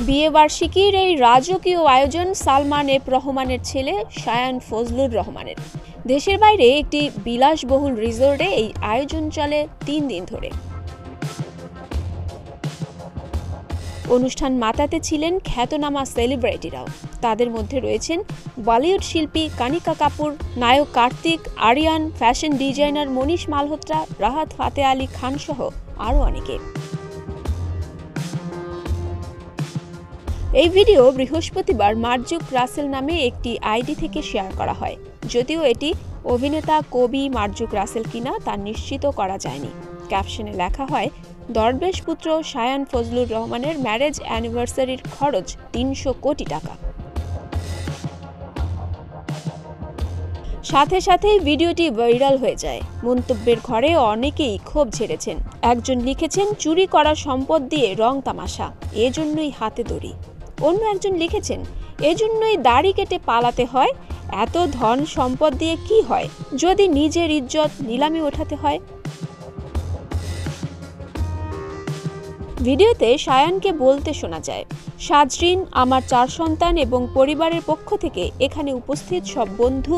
বিয়ে বার্ষিকীর এই রাজকীয় আয়োজন সালমান এফ রহমানের ছেলে শায়ান ফজলুর রহমানের। দেশের বাইরে একটি বিলাসবহুল রিসোর্টে এই আয়োজন চলে 3 দিন ধরে। অনুষ্ঠান মাতাতে ছিলেন খ্যাতনামা সেলিব্রিটিরাও। তাদের মধ্যে রয়েছেন বলিউড শিল্পী কানিকা কাপুর, নায়ক কার্তিক আরিয়ান, ফ্যাশন ডিজাইনার মনীষ মালহোত্রা, রাহাত ফাতে আলী খান সহ আরও অনেকে। এই ভিডিও বৃহস্পতিবার মার্জুক রাসেল নামে একটি আইডি থেকে শেয়ার করা হয়। যদিও এটি অভিনেতা কবি মার্জুক রাসেল কিনা তা নিশ্চিত করা যায়নি। ক্যাপশনে লেখা হয়, দরবেশ পুত্র শায়ান ফজলুর রহমানের ম্যারেজ অ্যানিভার্সারির খরচ 300 কোটি টাকা। সাথে সাথেই ভিডিওটি ভাইরাল হয়ে যায়। মন্তব্যের ঘরে অনেকেই ক্ষোভ ঝেড়েছেন। একজন লিখেছেন, চুরি করা সম্পদ দিয়ে রং তামাশা, এজন্যই হাতে দড়ি। অন্য একজন লিখেছেন, এজন্যই দাড়ি কেটে পালাতে হয়। এত ধন সম্পদ দিয়ে কি হয় যদি নিজের ইজ্জত নিলামে ওঠাতে হয়। ভিডিওতে শায়ানকে বলতে শোনা যায়, সাজরিন, আমার 4 সন্তান এবং পরিবারের পক্ষ থেকে এখানে উপস্থিত সব বন্ধু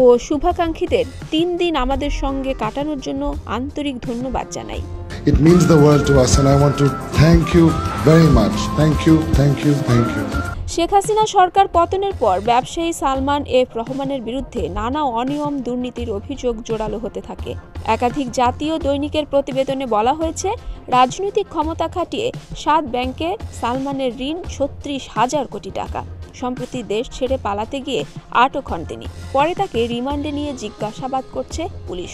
ও শুভাকাঙ্ক্ষীদের 3 দিন আমাদের সঙ্গে কাটানোর জন্য আন্তরিক ধন্যবাদ জানাই। It means the world to us and I want to thank you very much. Thank you, thank you, thank you. Sheikh Hasina সরকার পতনের পর ব্যবসায়ী সালমান এফ রহমানের বিরুদ্ধে নানা অনিয়ম দুর্নীতির অভিযোগ জোরালো হতে থাকে। একাধিক জাতীয় দৈনিকের প্রতিবেদনে বলা হয়েছে, রাজনৈতিক ক্ষমতা খাটিয়ে 7 ব্যাংকে সালমানের ঋণ 36,000 কোটি টাকা। সম্প্রতি দেশ ছেড়ে পালাতে গিয়ে আটক হন তিনি। পরে তাকে রিমান্ডে নিয়ে জিজ্ঞাসাবাদ করছে পুলিশ।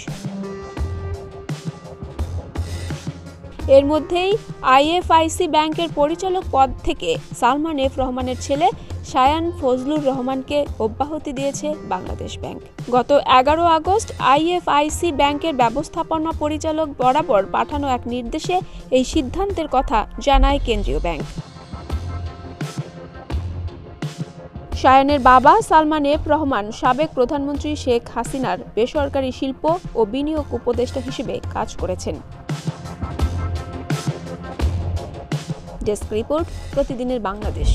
এর মধ্যেই আইএফআইসি ব্যাংকের পরিচালক পদ থেকে সালমান এফ রহমানের ছেলে শায়ান ফজলুর রহমানকে অব্যাহতি দিয়েছে বাংলাদেশ ব্যাংক। গত 11 আগস্ট আইএফআইসি ব্যাংকের ব্যবস্থাপনা পরিচালক বরাবর পাঠানো এক নির্দেশে এই সিদ্ধান্তের কথা জানায় কেন্দ্রীয় ব্যাংক। শায়ানের বাবা সালমান এফ রহমান সাবেক প্রধানমন্ত্রী শেখ হাসিনার বেসরকারি শিল্প ও বিনিয়োগ উপদেষ্টা হিসেবে কাজ করেছেন। ডেস্ক রিপোর্ট, প্রতিদিনের বাংলাদেশ।